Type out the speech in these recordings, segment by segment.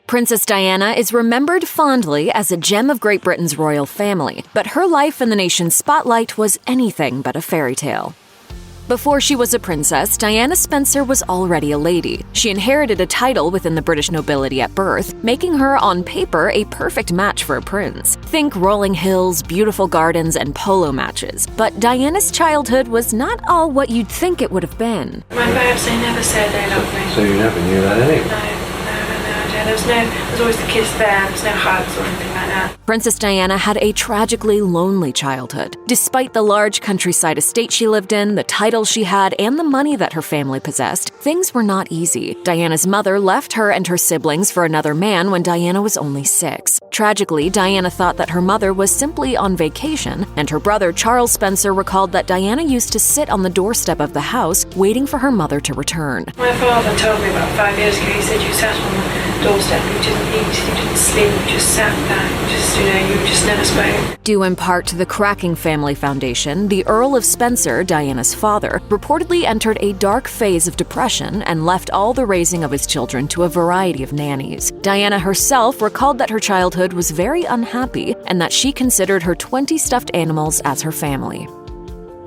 Princess Diana is remembered fondly as a gem of Great Britain's royal family, but her life in the nation's spotlight was anything but a fairy tale. Before she was a princess, Diana Spencer was already a lady. She inherited a title within the British nobility at birth, making her, on paper, a perfect match for a prince. Think rolling hills, beautiful gardens, and polo matches. But Diana's childhood was not all what you'd think it would have been. My parents, they never said they loved me. So you never knew that anyway? No. There's always the kiss there, there's no hugs or anything like that. Princess Diana had a tragically lonely childhood. Despite the large countryside estate she lived in, the titles she had, and the money that her family possessed, things were not easy. Diana's mother left her and her siblings for another man when Diana was only 6. Tragically, Diana thought that her mother was simply on vacation, and her brother Charles Spencer recalled that Diana used to sit on the doorstep of the house waiting for her mother to return. My father told me about 5 years ago, he said you sat on the doorstep, you didn't eat, you didn't sleep, you just sat there, you just never spoke. Due in part to the Cracking Family Foundation, the Earl of Spencer, Diana's father, reportedly entered a dark phase of depression and left all the raising of his children to a variety of nannies. Diana herself recalled that her childhood was very unhappy and that she considered her 20 stuffed animals as her family.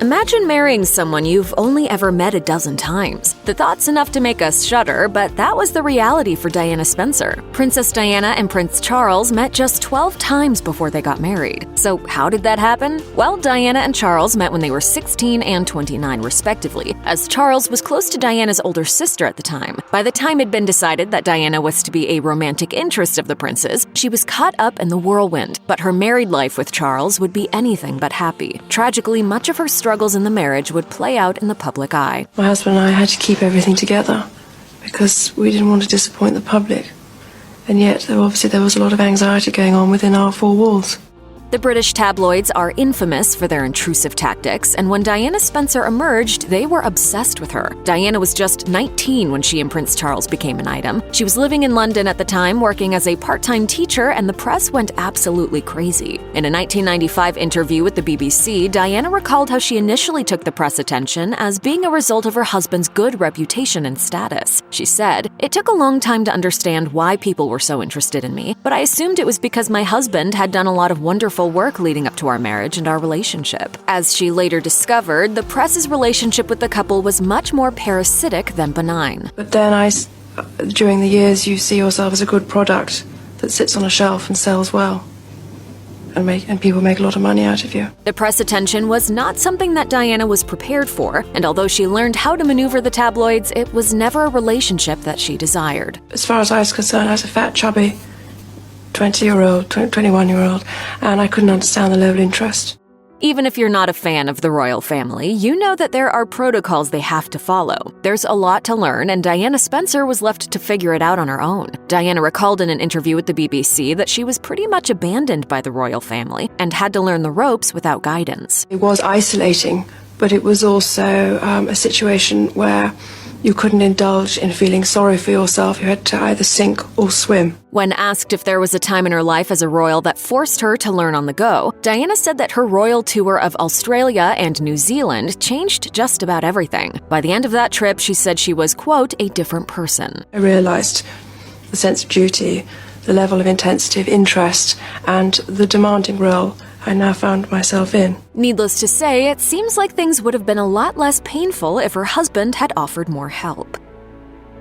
Imagine marrying someone you've only ever met a dozen times. The thought's enough to make us shudder, but that was the reality for Diana Spencer. Princess Diana and Prince Charles met just 12 times before they got married. So how did that happen? Well, Diana and Charles met when they were 16 and 29 respectively, as Charles was close to Diana's older sister at the time. By the time it'd been decided that Diana was to be a romantic interest of the prince's, she was caught up in the whirlwind, but her married life with Charles would be anything but happy. Tragically, much of her struggles in the marriage would play out in the public eye. My husband and I had to keep everything together because we didn't want to disappoint the public. And yet, obviously, there was a lot of anxiety going on within our four walls. The British tabloids are infamous for their intrusive tactics, and when Diana Spencer emerged, they were obsessed with her. Diana was just 19 when she and Prince Charles became an item. She was living in London at the time, working as a part-time teacher, and the press went absolutely crazy. In a 1995 interview with the BBC, Diana recalled how she initially took the press attention as being a result of her husband's good reputation and status. She said, "It took a long time to understand why people were so interested in me, but I assumed it was because my husband had done a lot of wonderful work leading up to our marriage and our relationship." As she later discovered, the press's relationship with the couple was much more parasitic than benign. But then during the years, you see yourself as a good product that sits on a shelf and sells well. And people make a lot of money out of you. The press attention was not something that Diana was prepared for, and although she learned how to maneuver the tabloids, it was never a relationship that she desired. As far as I was concerned, I was a fat, chubby 20-year-old, 21-year-old, and I couldn't understand the level of interest. Even if you're not a fan of the royal family, you know that there are protocols they have to follow. There's a lot to learn, and Diana Spencer was left to figure it out on her own. Diana recalled in an interview with the BBC that she was pretty much abandoned by the royal family and had to learn the ropes without guidance. It was isolating, but it was also a situation where you couldn't indulge in feeling sorry for yourself. You had to either sink or swim. When asked if there was a time in her life as a royal that forced her to learn on the go, Diana said that her royal tour of Australia and New Zealand changed just about everything. By the end of that trip, she said she was, quote, a different person. I realized the sense of duty, the level of intensity of interest, and the demanding role I now found myself in. Needless to say, it seems like things would have been a lot less painful if her husband had offered more help.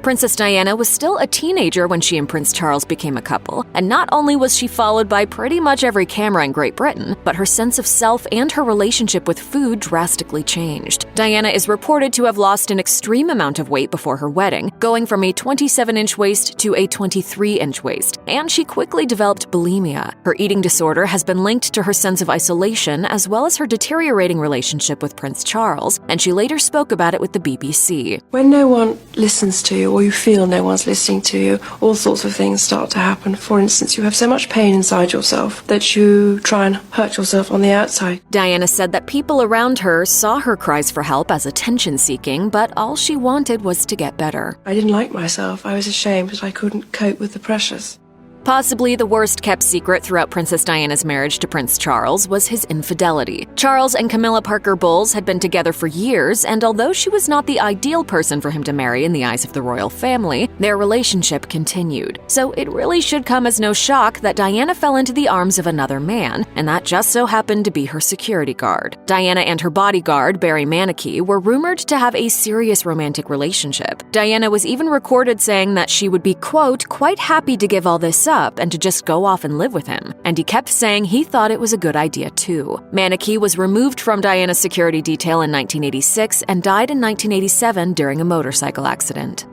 Princess Diana was still a teenager when she and Prince Charles became a couple, and not only was she followed by pretty much every camera in Great Britain, but her sense of self and her relationship with food drastically changed. Diana is reported to have lost an extreme amount of weight before her wedding, going from a 27-inch waist to a 23-inch waist, and she quickly developed bulimia. Her eating disorder has been linked to her sense of isolation as well as her deteriorating relationship with Prince Charles, and she later spoke about it with the BBC. When no one listens to you, or you feel no one's listening to you, all sorts of things start to happen. For instance, you have so much pain inside yourself that you try and hurt yourself on the outside. Diana said that people around her saw her cries for help as attention-seeking, but all she wanted was to get better. I didn't like myself. I was ashamed that I couldn't cope with the pressures. Possibly the worst-kept secret throughout Princess Diana's marriage to Prince Charles was his infidelity. Charles and Camilla Parker Bowles had been together for years, and although she was not the ideal person for him to marry in the eyes of the royal family, their relationship continued. So it really should come as no shock that Diana fell into the arms of another man, and that just so happened to be her security guard. Diana and her bodyguard, Barry Manicky, were rumored to have a serious romantic relationship. Diana was even recorded saying that she would be, quote, quite happy to give all this up and to just go off and live with him. And he kept saying he thought it was a good idea too. Manicky was removed from Diana's security detail in 1986 and died in 1987 during a motorcycle accident.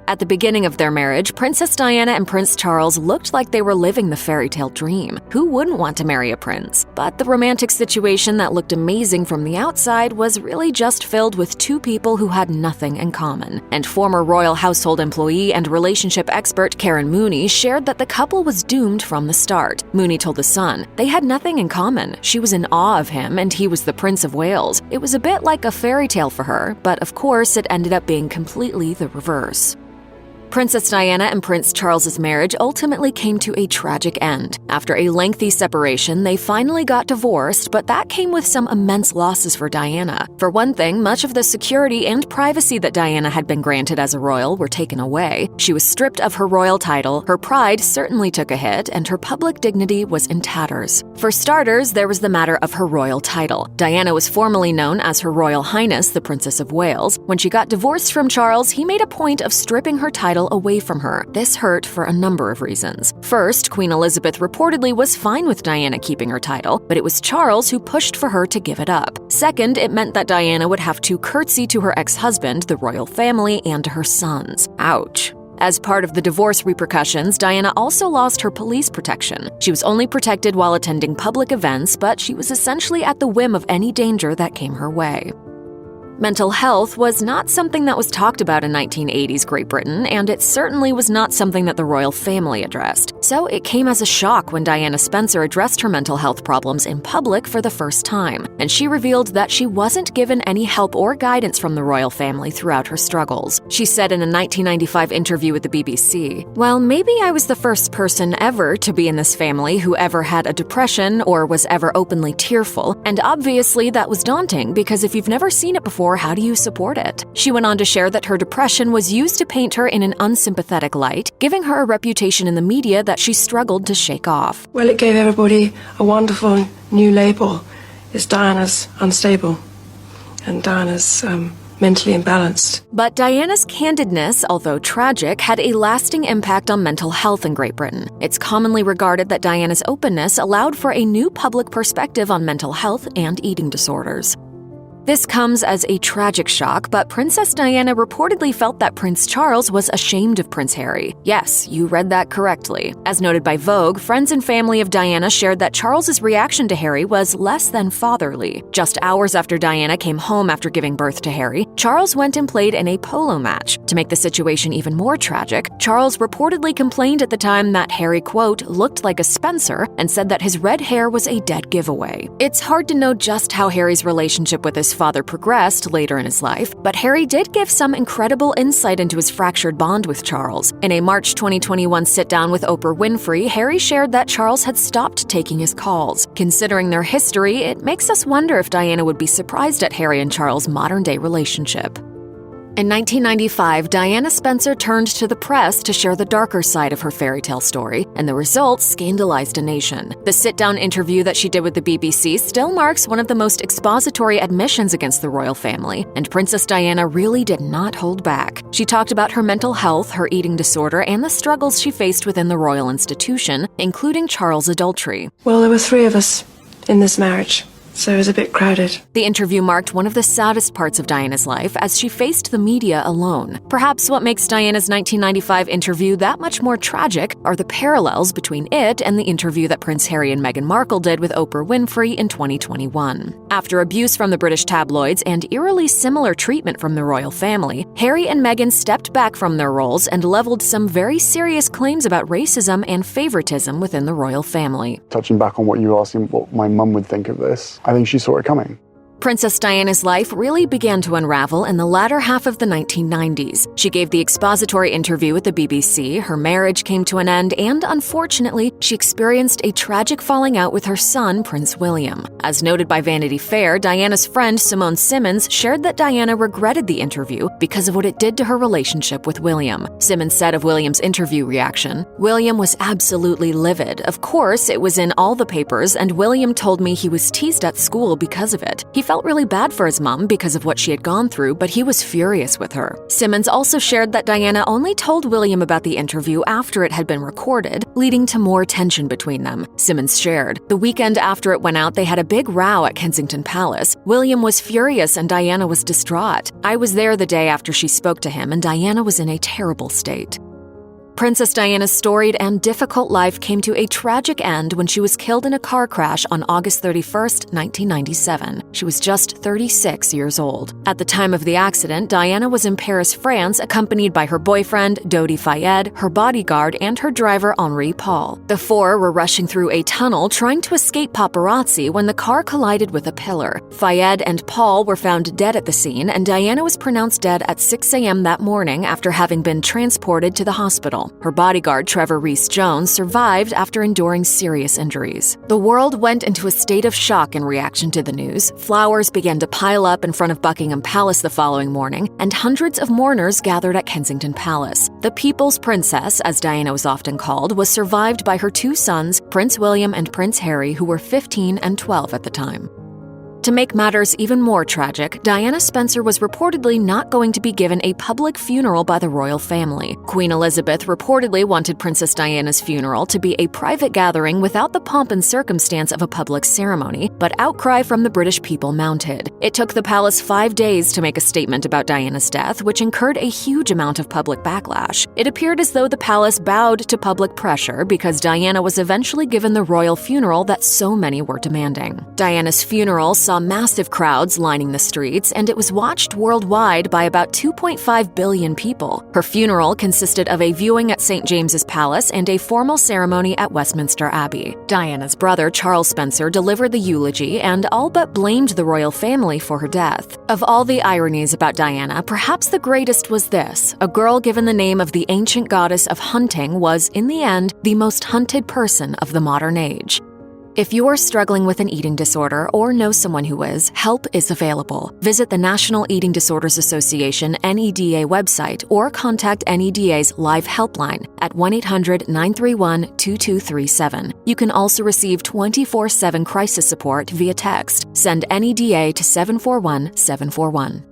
At the beginning of their marriage, Princess Diana and Prince Charles looked like they were living the fairy tale dream. Who wouldn't want to marry a prince? But the romantic situation that looked amazing from the outside was really just filled with two people who had nothing in common. And former royal household employee and relationship expert Karen Mooney shared that the couple was doomed from the start. Mooney told The Sun, "They had nothing in common. She was in awe of him and he was the Prince of Wales. It was a bit like a fairy tale for her, but of course it ended up being completely the reverse." Princess Diana and Prince Charles's marriage ultimately came to a tragic end. After a lengthy separation, they finally got divorced, but that came with some immense losses for Diana. For one thing, much of the security and privacy that Diana had been granted as a royal were taken away. She was stripped of her royal title, her pride certainly took a hit, and her public dignity was in tatters. For starters, there was the matter of her royal title. Diana was formerly known as Her Royal Highness, the Princess of Wales. When she got divorced from Charles, he made a point of stripping her title away from her. This hurt for a number of reasons. First, Queen Elizabeth reportedly was fine with Diana keeping her title, but it was Charles who pushed for her to give it up. Second, it meant that Diana would have to curtsy to her ex-husband, the royal family, and to her sons. Ouch. As part of the divorce repercussions, Diana also lost her police protection. She was only protected while attending public events, but she was essentially at the whim of any danger that came her way. Mental health was not something that was talked about in 1980s Great Britain, and it certainly was not something that the royal family addressed. So it came as a shock when Diana Spencer addressed her mental health problems in public for the first time, and she revealed that she wasn't given any help or guidance from the royal family throughout her struggles. She said in a 1995 interview with the BBC, "Well, maybe I was the first person ever to be in this family who ever had a depression or was ever openly tearful, and obviously that was daunting because if you've never seen it before, how do you support it?" She went on to share that her depression was used to paint her in an unsympathetic light, giving her a reputation in the media that she struggled to shake off. Well, it gave everybody a wonderful new label. It's Diana's unstable and Diana's mentally imbalanced. But Diana's candidness, although tragic, had a lasting impact on mental health in Great Britain. It's commonly regarded that Diana's openness allowed for a new public perspective on mental health and eating disorders. This comes as a tragic shock, but Princess Diana reportedly felt that Prince Charles was ashamed of Prince Harry. Yes, you read that correctly. As noted by Vogue, friends and family of Diana shared that Charles's reaction to Harry was less than fatherly. Just hours after Diana came home after giving birth to Harry, Charles went and played in a polo match. To make the situation even more tragic, Charles reportedly complained at the time that Harry, quote, looked like a Spencer and said that his red hair was a dead giveaway. It's hard to know just how Harry's relationship with his father progressed later in his life, but Harry did give some incredible insight into his fractured bond with Charles. In a March 2021 sit-down with Oprah Winfrey, Harry shared that Charles had stopped taking his calls. Considering their history, it makes us wonder if Diana would be surprised at Harry and Charles' modern-day relationship. In 1995, Diana Spencer turned to the press to share the darker side of her fairy tale story, and the results scandalized a nation. The sit-down interview that she did with the BBC still marks one of the most expository admissions against the royal family, and Princess Diana really did not hold back. She talked about her mental health, her eating disorder, and the struggles she faced within the royal institution, including Charles' adultery. Well, there were 3 of us in this marriage, so it was a bit crowded. The interview marked one of the saddest parts of Diana's life as she faced the media alone. Perhaps what makes Diana's 1995 interview that much more tragic are the parallels between it and the interview that Prince Harry and Meghan Markle did with Oprah Winfrey in 2021. After abuse from the British tabloids and eerily similar treatment from the royal family, Harry and Meghan stepped back from their roles and leveled some very serious claims about racism and favoritism within the royal family. Touching back on what you were asking, what my mum would think of this, I think she saw it coming. Princess Diana's life really began to unravel in the latter half of the 1990s. She gave the expository interview with the BBC, her marriage came to an end, and unfortunately, she experienced a tragic falling out with her son, Prince William. As noted by Vanity Fair, Diana's friend Simone Simmons shared that Diana regretted the interview because of what it did to her relationship with William. Simmons said of William's interview reaction, "William was absolutely livid. Of course, it was in all the papers, and William told me he was teased at school because of it. He felt really bad for his mom because of what she had gone through, but he was furious with her." Simmons also shared that Diana only told William about the interview after it had been recorded, leading to more tension between them. Simmons shared, "The weekend after it went out, they had a big row at Kensington Palace. William was furious and Diana was distraught. I was there the day after she spoke to him, and Diana was in a terrible state." Princess Diana's storied and difficult life came to a tragic end when she was killed in a car crash on August 31st, 1997. She was just 36 years old. At the time of the accident, Diana was in Paris, France, accompanied by her boyfriend, Dodi Fayed, her bodyguard, and her driver, Henri Paul. The four were rushing through a tunnel trying to escape paparazzi when the car collided with a pillar. Fayed and Paul were found dead at the scene, and Diana was pronounced dead at 6 a.m. that morning after having been transported to the hospital. Her bodyguard, Trevor Rees-Jones, survived after enduring serious injuries. The world went into a state of shock in reaction to the news. Flowers began to pile up in front of Buckingham Palace the following morning, and hundreds of mourners gathered at Kensington Palace. The People's Princess, as Diana was often called, was survived by her two sons, Prince William and Prince Harry, who were 15 and 12 at the time. To make matters even more tragic, Diana Spencer was reportedly not going to be given a public funeral by the royal family. Queen Elizabeth reportedly wanted Princess Diana's funeral to be a private gathering without the pomp and circumstance of a public ceremony, but outcry from the British people mounted. It took the palace 5 days to make a statement about Diana's death, which incurred a huge amount of public backlash. It appeared as though the palace bowed to public pressure because Diana was eventually given the royal funeral that so many were demanding. Diana's funeral saw massive crowds lining the streets, and it was watched worldwide by about 2.5 billion people. Her funeral consisted of a viewing at St. James's Palace and a formal ceremony at Westminster Abbey. Diana's brother, Charles Spencer, delivered the eulogy and all but blamed the royal family for her death. Of all the ironies about Diana, perhaps the greatest was this: a girl given the name of the ancient goddess of hunting was, in the end, the most hunted person of the modern age. If you are struggling with an eating disorder or know someone who is, help is available. Visit the National Eating Disorders Association (NEDA) website or contact NEDA's live helpline at 1-800-931-2237. You can also receive 24/7 crisis support via text. Send NEDA to 741-741.